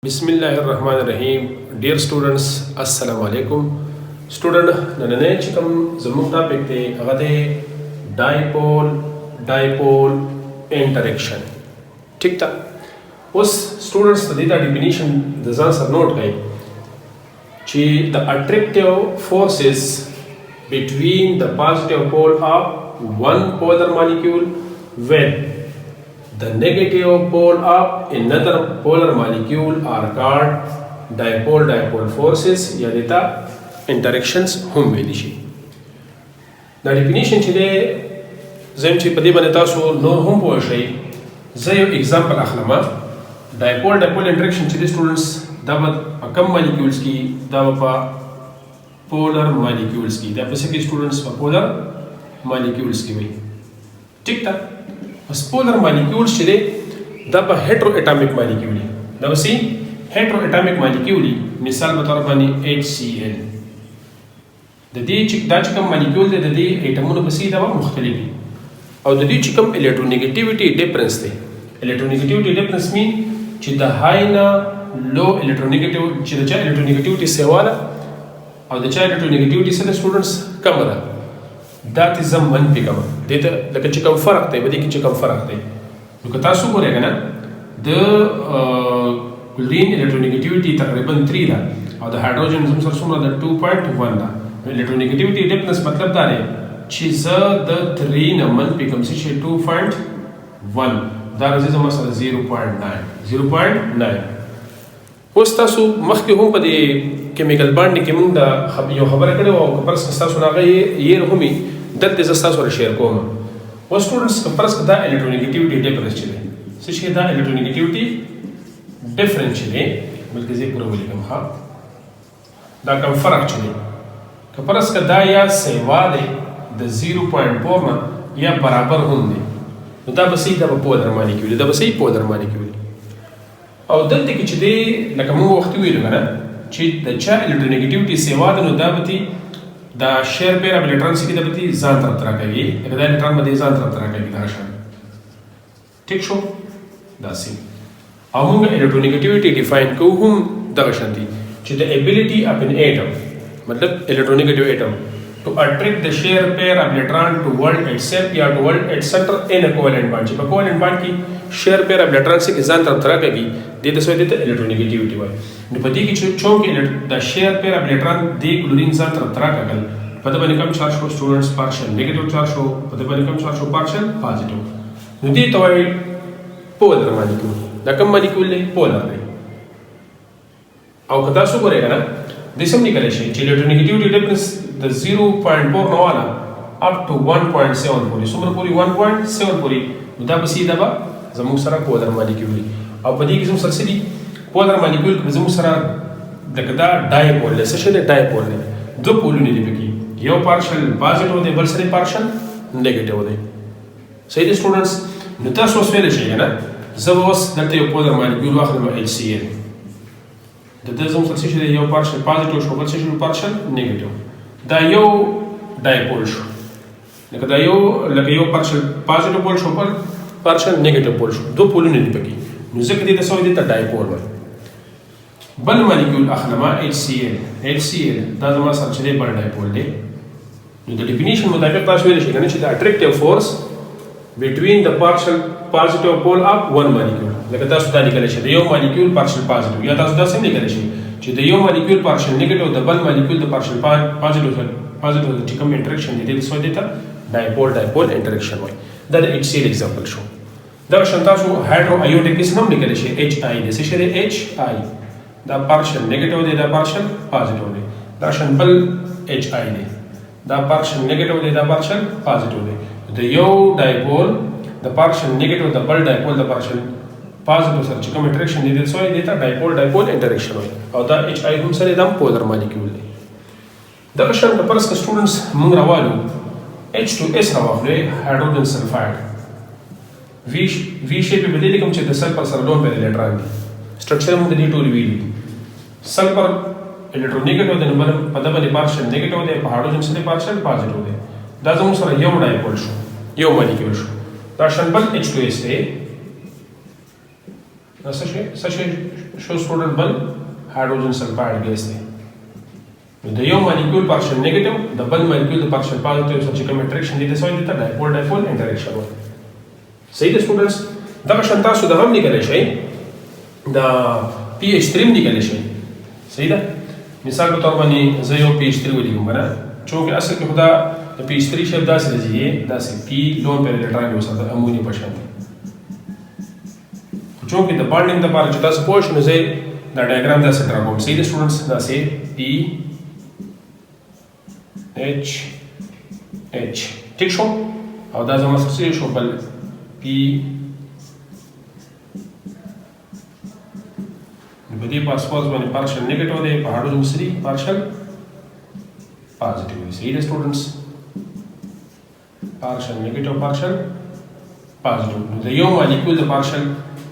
Bismillahirrahmanirrahim. Dear students, Assalamu alaikum. Student, nanane chikam zamuk topic te agade dipole interaction. ठीक था. उस students the definition the answer note kai. Chi the attractive forces between the positive pole of one polar molecule when the negative pole of another polar molecule are called dipole forces या देता interactions هم ویلی شي. دا definition چې ده زم چې په دې باندې تاسو نور هم پوه شئ. زه یو example اخلم. dipole interaction چې د students دا په کم molecules کې دا په polar molecules کې دا په څه کې students په polar molecules کې وي. ٹھیک تا بس polar molecules چې دی دا په heteroatomic molecule دي. دا وسی heteroatomic molecule دي. مثال په تور باندې HCl. د دې چې دا چې کوم molecule دی د دې اټمونو په سي دا مختلف دي. او د دې چې کوم electronegativity difference دی. electronegativity difference mean چې د high نه low electronegativity چې د چا electronegativity سیواله او د چا electronegativity سره students کم ده. دا تیزم منفي کما دته لکه چې کوم فرق دی بده کې چې کوم فرق دی نو که تاسو ګورئ کنه د کلورین الکترونیګیټیویټي تقریبا 3 ده او د هایدروجن زم سره څومره ده 2.1 ده. الکترونیګیټیویټي ډیفرنس مطلب دا دی چې زه د 3 نه منفي کوم څه 2.1 دا راځي زما سره 0.9 اوس تاسو مخکې هم په دې کیمیکل باندې کې موږ د یو خبره کړې او کپرس تاسو راغی یې همي دلته زه تاسو سره شیر کوم. او سټوډنټس کپرس دا الکترونیګیټیویټي ډیفرنس چي څه شي دا الکترونیګیټیویټي ډیفرنس چي بلکې زه پوره ولیکم ها دا کوم فرق چي کپرس دا یا سیوا دی د 0.4 نه یا برابر هم دی نو دا به سي دا په پولر مالیکول دا به سي پولر مالیکول او دلته کې چې دی لکه موږ وخت ویلو کنه چې د چا الکترونیګیټیویټي سیوا ده نو دا به دا شیر پیر اب الکترون سکی دا به ځان طرف تر کوي دا الکترون به ځان طرف تر کوي دا شان ٹھیک شو دا سي او موږ الکترونیګیټیویټي ډیفاین کوو هم دا شان دي چې د ابیلیټي اف ان اټم مطلب الکترونیګیټیو اټم to attract the share pair of electron toward itself یا toward its center in a covalent bond. چې په covalent bond کې share pair of electron څخه ځان طرف ته راکوي د دې څه د الکترونیګیټیویټي وایي. نو په دې کې چې چونکې د share pair of electron د کلورین ځان طرف ته راکاږل په دې باندې کوم چارج شو students partial negative چارج شو په دې باندې کوم چارج شو partial positive. نو دې ته وایي polar molecule. دا کوم molecule دی polar دی. او که تاسو ګورئ کنه د سم نکلی شي چې الکترونیګیټیویټي ډیفرنس د 0.4 نه والا اپ ټو 1.7 پورې څومره پورې 1.7 پورې دا به سي دا به زموږ سره پولر مالیکول او په دې کې زموږ سره سي پولر مالیکول کې زموږ سره دغه دا ډایپول له څه شي ډایپول نه دوه پولونه دي پکې یو پارشل پوزټیو دی بل سره پارشل نیگیټیو دی. صحیح دي سټوډنټس نو تاسو اوس ویل شي نه زه اوس دلته یو پولر مالیکول واخلم HCl د دې زموږ سره شي یو پارشل پوزټیو شو بل څه شي پارشل نیگیټیو دا یو ډایپول شو لکه دا یو پارشل پوزټیو پول شو بل پارشل نیگیټیو پول شو دوه پولونه دي پکې نو ځکه دې تاسو دې ته ډایپول وایي. بل مالیکول اخلمه HCl دا زما سره چې بل ډایپول دی نو د ډیفینیشن مطابق تاسو ویل شئ کنه چې د اټریکټیو فورس between the partial positive pole of one molecule لکه تاسو دا لیکلی شئ د یو مالیکول پارشل پوزټیو یا تاسو دا څنګه لیکلی شئ چې د یو مالیکول پارشل نیگیټیو د بل مالیکول د پارشل پوزټیو د چې کوم انټریکشن دی د څه دی ته ډایپول انټریکشن وایي. دا د HCl ایگزامپل شو. دا شان تاسو هایدرو ایوډیک کې هم لیکلی شئ HI د څه شی HI دا پارشل نیگیټیو دی دا پارشل پوزټیو دی دا شان بل HI دی دا پارشل نیگیټیو دی دا پارشل پوزټیو دی د یو ډایپول د پارشل نیگیټیو د بل ډایپول د پارشل پوزټیو سره چې کوم انټریکشن دی د څه دی ته ډایپول انټریکشن وایي او دا HI هم سره د پولر مالیکول دی. دا شان په پرس کې سټوډنټس موږ راوالو H2S راوخلو هایدروجن سلفاید وی شیپ په دې کوم چې د سلفر سره لون په الکترون دی سټرکچر موږ دې ټول ویلي سلفر الکترونیګیټیو د نمبر په دغه باندې پارشل نیگیټیو دی په هایدروجن سره پارشل پوزټیو دی دا زموږ سره یو ډایپول شو یو مالیکول شو. دا شان بل H2S دی څه شو سټوډنټ بل هایدروجن سلفاید ګیس دی. د یو مالیکول پارشل نیگیټیو د بل مالیکول د پارشل پازیټیو سره چې کوم انټریکشن دي د سوال ته ډایپول ډایپول انټریکشن وایي. صحیح ده سټوډنټس. دغه شان تاسو د هم لیکلی شئ د پی ایچ 3 لیکلی شئ. صحیح ده. مثال په تور باندې زه یو پی ایچ 3 ولیکم کنه چونکه اصل کې خدا د پی ایچ 3 شیپ داسې راځي داسې پی لون پر الکترون یو سره امونی په شان چونکه د بانډینګ لپاره چې تاسو پوه شئ نو زه دا ډایګرام داسې ډرا کوم. صحیح ده سټوډنټس. داسې پی H H ټیک شو او دا زما سره شو بل پی په دې پاسپورت باندې پارشل نیگیټیو دی په هایدروجن سری پارشل پازیټیو دی. صحیح ده سټوډنټس. پارشل نیگیټیو پارشل پازیټیو نو د یو مالیکول د پارشل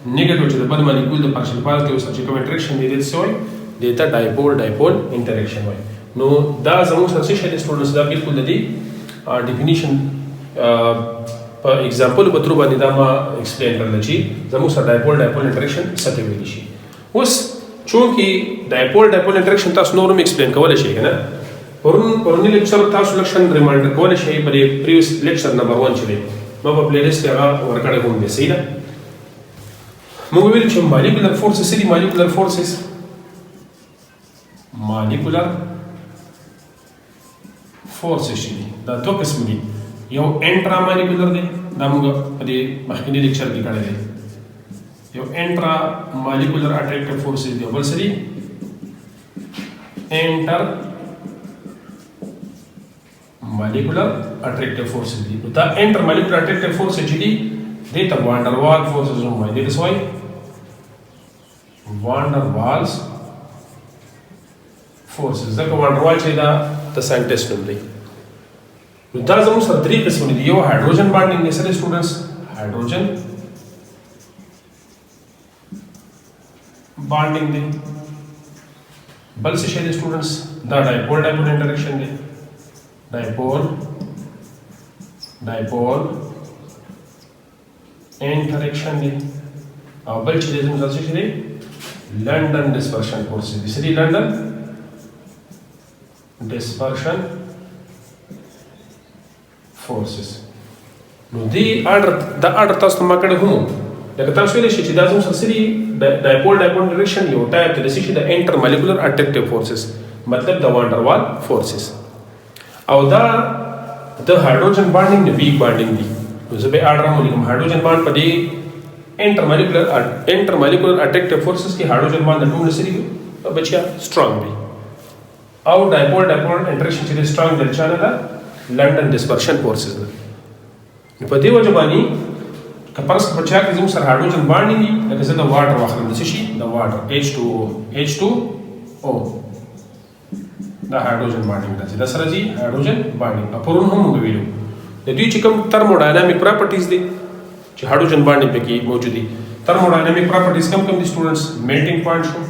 نیگیټیو چې د بل مالیکول د پارشل پازیټیو سره چې کوم انټریکشن دی د سوی د ته ډایپول ډایپول انټریکشن وایي. نو دا زموږ سره څه شی دی سټوډنټس دا بالکل د دې ډیفینیشن په ایگزامپل په تر باندې دا ما ایکسپلین کړل چې زموږ سره ډایپول ډایپول انټریکشن څه ته ویل شي. اوس چونکې ډایپول ډایپول انټریکشن تاسو نور هم ایکسپلین کولی شئ کنه پرونی لیکچر تاسو لکشن ریمایندر کولی شئ په دې پریویس لیکچر نمبر 1 چې دی ما په پلی لیست کې هغه ورکړی کوم دی. صحیح ده. موږ ویل چې مالیکولر فورسز څه دي. مالیکولر فورسز مالیکولر فورسز دي دا دوه قسم دي. یو انټرا مالیکولر دی دا موږ په دې مخکینی لیکچر کې کړی دی. یو انټرا مالیکولر اټریکټیو فورسز دی او بل څه دي انټر مالیکولر اټریکټیو فورسز دي. دا انټر مالیکولر اټریکټیو فورسز چې دي دې ته وانډروال فورسز هم وایي. دې څه وایي وانډروالز فورسز. ځکه وانډروال چې دا د ساینټیسټ نوم دی. نو دا زموږ سره درې قسمونه دي. یو هایدروجن بانډینګ دی سره سټوډنټس هایدروجن بانډینګ دی. بل څه شی دی سټوډنټس دا ډایپول ډایپول انټریکشن دی. ډایپول ډایپول انټریکشن دی. او بل چې دی زموږ سره څه دی لندن ډسپرشن فورسز دي. څه دي لندن dispersion forces. نو دی دا اډر تاسو ما کړی هم لکه تاسو ویلی شئ چې دا زموږ سره څه دي ډایپول ډایپول انټریکشن یو ټایپ دی د څه شي د انټر مالیکولر اټریکټیو فورسز مطلب د وانډروال فورسز. او دا د هایدروجن بانډینګ د ویک بانډینګ دی. نو زه به اډر هم ولیکم هایدروجن بانډ په دې انټر مالیکولر اټریکټیو فورسز کې هایدروجن بانډ د ټول سری بچیا سترونګ دی. او ډایپول ډایپول انټریکشن چې د سترونګ د چا نه ده لندن ډسپرشن فورسز ده. نو په دې وجه باندې که فرض په چا کې زموږ سره هایدروجن بانډینګ دي لکه زه د واټر واخلم د څه شي د واټر H2O دا هایدروجن بانډینګ ده چې دا سره ځي هایدروجن بانډینګ. پرون هم موږ ویلو د دوی چې کوم ترموډاینامیک پراپرټیز دي چې هایدروجن بانډینګ پکې موجود دي. ترموډاینامیک پراپرټیز کوم کوم دي سټوډنټس میلټینګ پوینټ شو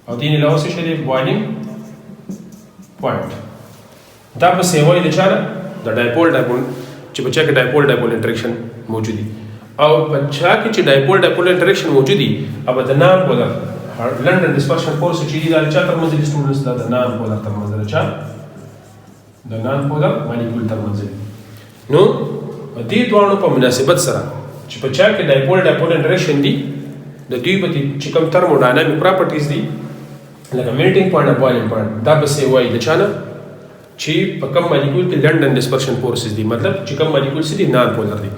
او دې علاوه څه شی دی بوایلینګ پوینټ. دا په سیوای د چاره د ډایپول ډایپول چې په چا کې ډایپول ډایپول انټریکشن موجود دي او په چا کې چې ډایپول ډایپول انټریکشن موجود دي او د نان پولر لندن ډسپرشن فورس چې دي دا چا تر منځ دي سټوډنټس دا د نان پولر تر منځ چا د نان پولر مالیکول تر منځ. نو دې دوانو په مناسبت سره چې په چا کې ډایپول ډایپول انټریکشن دي د دوی په چې کوم ترموډاینامیک پراپرټیز دي لکه میلټینګ پوینټ او بوایلینګ پوینټ دا به سیوای د چانه چې په کوم مالیکول کې لندن ډسپرشن فورسز دي مطلب چې کوم مالیکول سي دي نان پولر دي.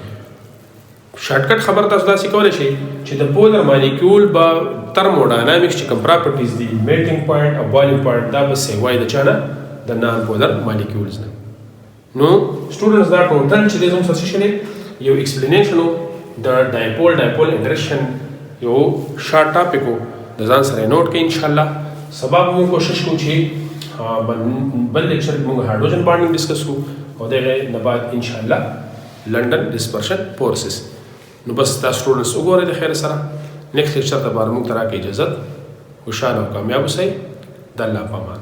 شارټکټ خبر تاسو داسې کولی شئ چې د پولر مالیکول به ترموډاینامیکس چې کوم پراپرټیز دي میلټینګ پوینټ او بوایلینګ پوینټ دا به سیوای د چانه د نان پولر مالیکولز نه. نو سټوډنټس دا ټوټل چې د زموږ څه شي یو ایکسپلینیشن د ډایپول ډایپول انټریکشن یو شارټ ټاپک د ځان سره نوٹ کړئ. ان شاء الله سبا موږ کوشش کوو چې بل لیکچر کې موږ هایدروجن بانډینګ ډسکس کوو او دغه نه بعد ان شاء الله لندن ډسپرشن فورسز. نو بس تاسو سټوډنټس وګورئ د خیر سره نیکسټ لیکچر ته به موږ ته راکړئ اجازه. خوشحاله او کامیاب اوسئ. د الله په امان.